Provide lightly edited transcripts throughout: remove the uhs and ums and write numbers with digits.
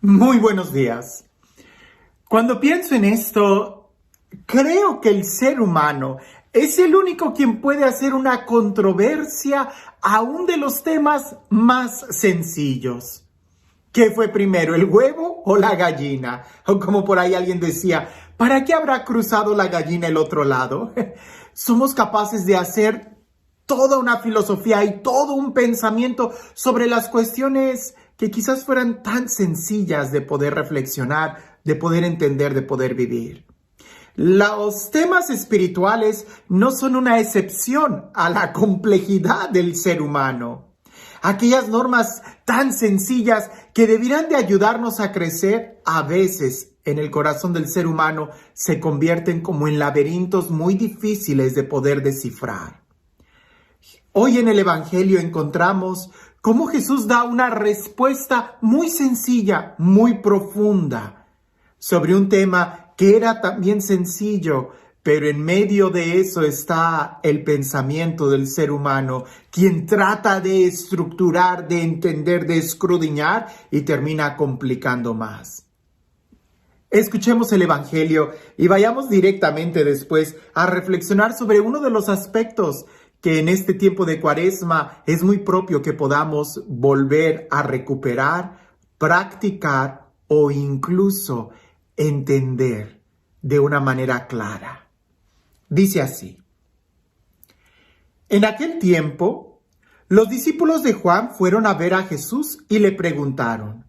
Muy buenos días. Cuando pienso en esto, creo que el ser humano es el único quien puede hacer una controversia aún de los temas más sencillos. ¿Qué fue primero, el huevo o la gallina? O como por ahí alguien decía, ¿para qué habrá cruzado la gallina el otro lado? Somos capaces de hacer toda una filosofía y todo un pensamiento sobre las cuestiones que quizás fueran tan sencillas de poder reflexionar, de poder entender, de poder vivir. Los temas espirituales no son una excepción a la complejidad del ser humano. Aquellas normas tan sencillas que deberían de ayudarnos a crecer, a veces en el corazón del ser humano se convierten como en laberintos muy difíciles de poder descifrar. Hoy en el Evangelio encontramos cómo Jesús da una respuesta muy sencilla, muy profunda, sobre un tema que era también sencillo, pero en medio de eso está el pensamiento del ser humano, quien trata de estructurar, de entender, de escudriñar y termina complicando más. Escuchemos el Evangelio y vayamos directamente después a reflexionar sobre uno de los aspectos que en este tiempo de Cuaresma es muy propio que podamos volver a recuperar, practicar o incluso entender de una manera clara. Dice así: en aquel tiempo, los discípulos de Juan fueron a ver a Jesús y le preguntaron: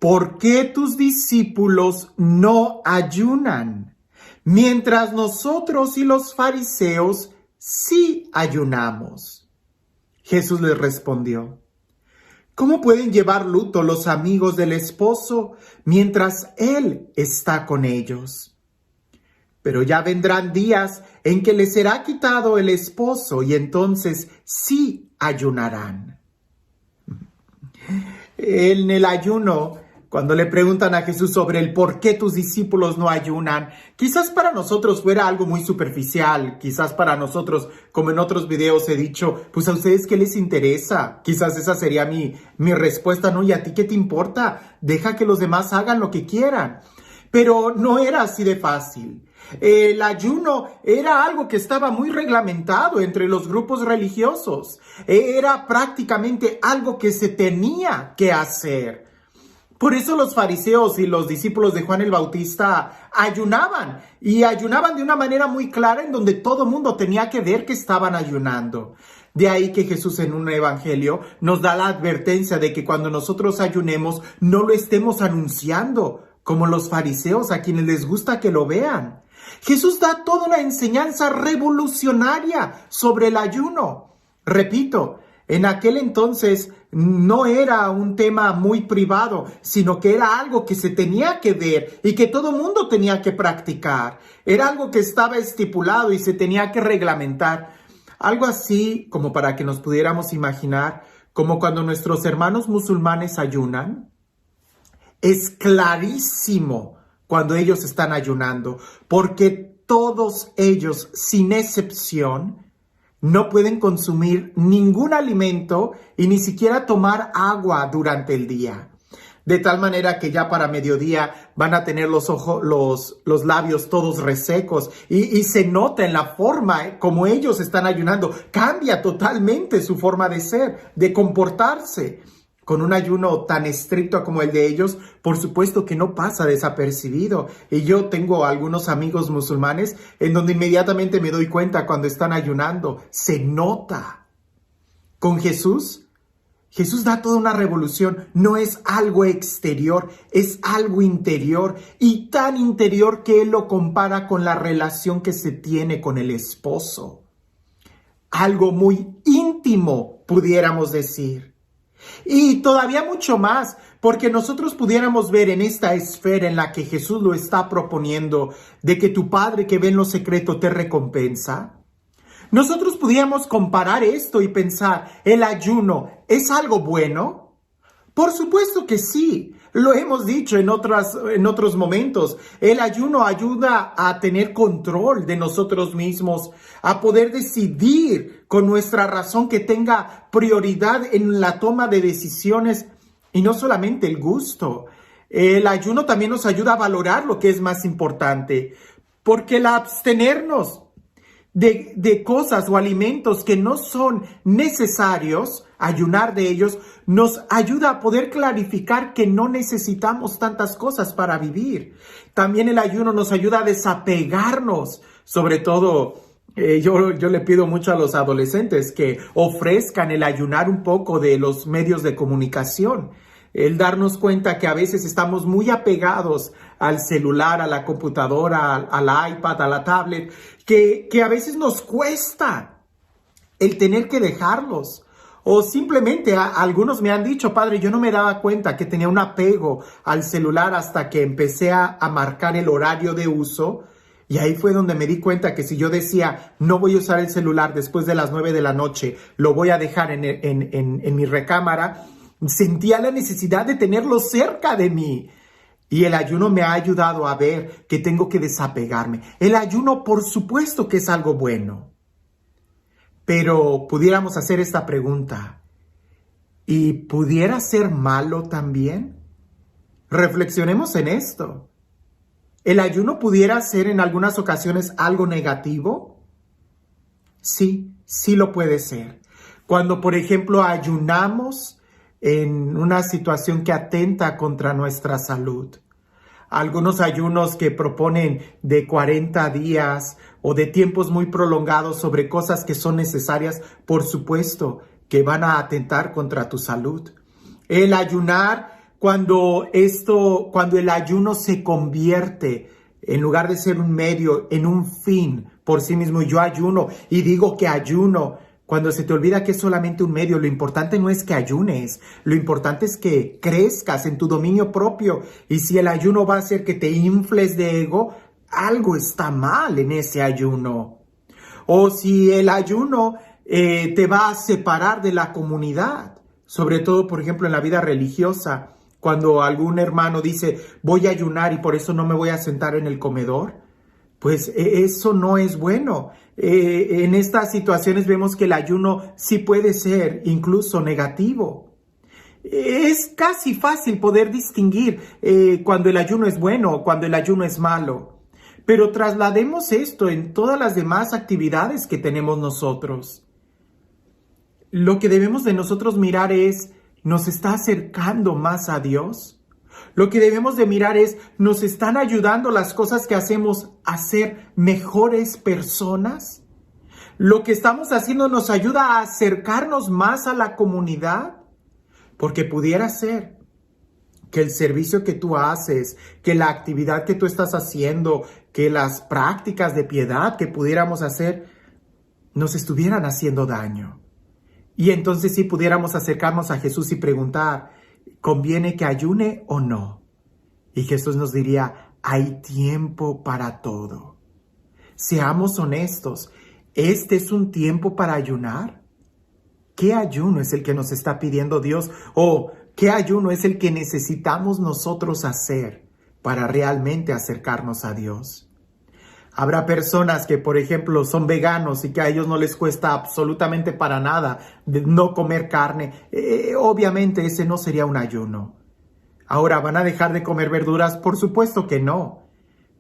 ¿por qué tus discípulos no ayunan, mientras nosotros y los fariseos sí ayunamos? Jesús les respondió: ¿cómo pueden llevar luto los amigos del esposo mientras él está con ellos? Pero ya vendrán días en que les será quitado el esposo y entonces sí ayunarán. En el ayuno, cuando le preguntan a Jesús sobre el por qué tus discípulos no ayunan, quizás para nosotros fuera algo muy superficial, quizás para nosotros, como en otros videos he dicho, pues a ustedes ¿qué les interesa? Quizás esa sería mi respuesta, ¿no? ¿Y a ti qué te importa? Deja que los demás hagan lo que quieran. Pero no era así de fácil. El ayuno era algo que estaba muy reglamentado entre los grupos religiosos. Era prácticamente algo que se tenía que hacer. Por eso los fariseos y los discípulos de Juan el Bautista ayunaban, y ayunaban de una manera muy clara en donde todo el mundo tenía que ver que estaban ayunando. De ahí que Jesús en un evangelio nos da la advertencia de que cuando nosotros ayunemos no lo estemos anunciando como los fariseos, a quienes les gusta que lo vean. Jesús da toda una enseñanza revolucionaria sobre el ayuno. Repito, en aquel entonces no era un tema muy privado, sino que era algo que se tenía que ver y que todo mundo tenía que practicar. Era algo que estaba estipulado y se tenía que reglamentar. Algo así como para que nos pudiéramos imaginar, como cuando nuestros hermanos musulmanes ayunan. Es clarísimo cuando ellos están ayunando, porque todos ellos, sin excepción, no pueden consumir ningún alimento y ni siquiera tomar agua durante el día. De tal manera que ya para mediodía van a tener los labios todos resecos y se nota en la forma como ellos están ayunando. Cambia totalmente su forma de ser, de comportarse. Con un ayuno tan estricto como el de ellos, por supuesto que no pasa desapercibido. Y yo tengo algunos amigos musulmanes en donde inmediatamente me doy cuenta cuando están ayunando. Se nota. Con Jesús da toda una revolución. No es algo exterior, es algo interior. Y tan interior que Él lo compara con la relación que se tiene con el esposo. Algo muy íntimo, pudiéramos decir. Y todavía mucho más, porque nosotros pudiéramos ver en esta esfera en la que Jesús lo está proponiendo, de que tu Padre que ve en lo secreto te recompensa. Nosotros pudiéramos comparar esto y pensar, ¿el ayuno es algo bueno? Por supuesto que sí. Lo hemos dicho en otros momentos. El ayuno ayuda a tener control de nosotros mismos, a poder decidir con nuestra razón que tenga prioridad en la toma de decisiones y no solamente el gusto. El ayuno también nos ayuda a valorar lo que es más importante, porque el abstenernos de cosas o alimentos que no son necesarios, ayunar de ellos, nos ayuda a poder clarificar que no necesitamos tantas cosas para vivir. También el ayuno nos ayuda a desapegarnos, sobre todo. Yo le pido mucho a los adolescentes que ofrezcan el ayunar un poco de los medios de comunicación. El darnos cuenta que a veces estamos muy apegados al celular, a la computadora, al iPad, a la tablet, que a veces nos cuesta el tener que dejarlos. O simplemente algunos me han dicho, padre, yo no me daba cuenta que tenía un apego al celular hasta que empecé a marcar el horario de uso. Y ahí fue donde me di cuenta que si yo decía, no voy a usar el celular después de las 9 de la noche, lo voy a dejar en mi recámara, sentía la necesidad de tenerlo cerca de mí. Y el ayuno me ha ayudado a ver que tengo que desapegarme. El ayuno, por supuesto que es algo bueno. Pero pudiéramos hacer esta pregunta. ¿Y pudiera ser malo también? Reflexionemos en esto. ¿El ayuno pudiera ser en algunas ocasiones algo negativo? Sí, sí lo puede ser. Cuando, por ejemplo, ayunamos en una situación que atenta contra nuestra salud. Algunos ayunos que proponen de 40 días o de tiempos muy prolongados sobre cosas que son necesarias, por supuesto, que van a atentar contra tu salud. El ayunar, cuando el ayuno se convierte, en lugar de ser un medio, en un fin por sí mismo. Yo ayuno y digo que ayuno. Cuando se te olvida que es solamente un medio, lo importante no es que ayunes, lo importante es que crezcas en tu dominio propio. Y si el ayuno va a hacer que te infles de ego, algo está mal en ese ayuno. O si el ayuno te va a separar de la comunidad, sobre todo, por ejemplo, en la vida religiosa, cuando algún hermano dice, voy a ayunar y por eso no me voy a sentar en el comedor, pues eso no es bueno. En estas situaciones vemos que el ayuno sí puede ser incluso negativo. Es casi fácil poder distinguir cuando el ayuno es bueno o cuando el ayuno es malo. Pero traslademos esto en todas las demás actividades que tenemos nosotros. Lo que debemos de nosotros mirar es, ¿nos está acercando más a Dios? Lo que debemos de mirar es, ¿nos están ayudando las cosas que hacemos a ser mejores personas? ¿Lo que estamos haciendo nos ayuda a acercarnos más a la comunidad? Porque pudiera ser que el servicio que tú haces, que la actividad que tú estás haciendo, que las prácticas de piedad que pudiéramos hacer, nos estuvieran haciendo daño. Y entonces sí pudiéramos acercarnos a Jesús y preguntar, ¿conviene que ayune o no? Y Jesús nos diría, hay tiempo para todo. Seamos honestos, ¿este es un tiempo para ayunar? ¿Qué ayuno es el que nos está pidiendo Dios? ¿O qué ayuno es el que necesitamos nosotros hacer para realmente acercarnos a Dios? Habrá personas que, por ejemplo, son veganos y que a ellos no les cuesta absolutamente para nada de no comer carne. Obviamente ese no sería un ayuno. Ahora, ¿van a dejar de comer verduras? Por supuesto que no.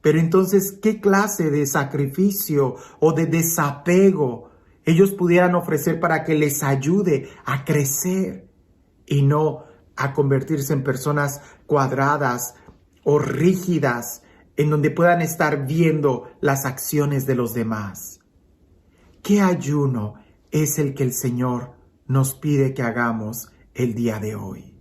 Pero entonces, ¿qué clase de sacrificio o de desapego ellos pudieran ofrecer para que les ayude a crecer y no a convertirse en personas cuadradas o rígidas, en donde puedan estar viendo las acciones de los demás? ¿Qué ayuno es el que el Señor nos pide que hagamos el día de hoy?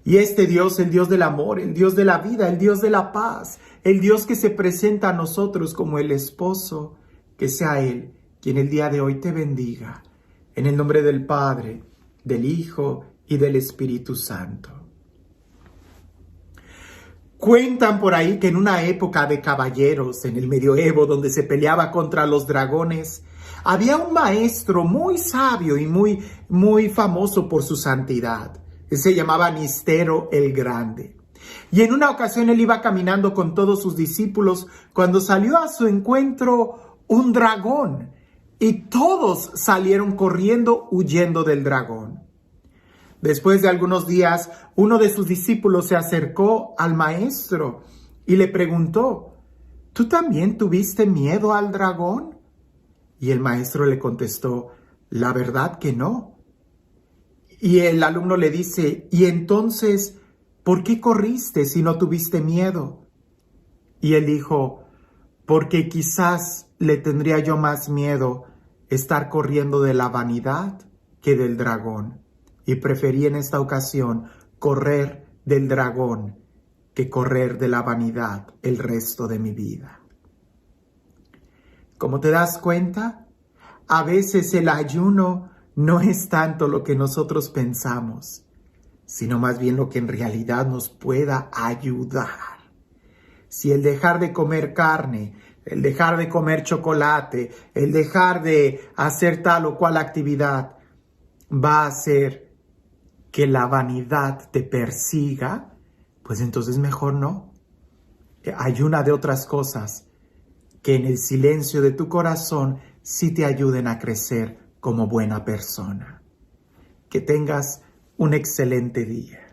Y este Dios, el Dios del amor, el Dios de la vida, el Dios de la paz, el Dios que se presenta a nosotros como el esposo, que sea Él quien el día de hoy te bendiga. En el nombre del Padre, del Hijo y del Espíritu Santo. Cuentan por ahí que en una época de caballeros, en el medioevo, donde se peleaba contra los dragones, había un maestro muy sabio y muy famoso por su santidad. Él se llamaba Nistero el Grande. Y en una ocasión él iba caminando con todos sus discípulos cuando salió a su encuentro un dragón. Y todos salieron corriendo huyendo del dragón. Después de algunos días, uno de sus discípulos se acercó al maestro y le preguntó, ¿tú también tuviste miedo al dragón? Y el maestro le contestó, la verdad que no. Y el alumno le dice, ¿y entonces por qué corriste si no tuviste miedo? Y él dijo, porque quizás le tendría yo más miedo estar corriendo de la vanidad que del dragón. Y preferí en esta ocasión correr del dragón que correr de la vanidad el resto de mi vida. Como te das cuenta, a veces el ayuno no es tanto lo que nosotros pensamos, sino más bien lo que en realidad nos pueda ayudar. Si el dejar de comer carne, el dejar de comer chocolate, el dejar de hacer tal o cual actividad va a hacer que la vanidad te persiga, pues entonces mejor no. Ayuna de otras cosas que en el silencio de tu corazón sí te ayuden a crecer como buena persona. Que tengas un excelente día.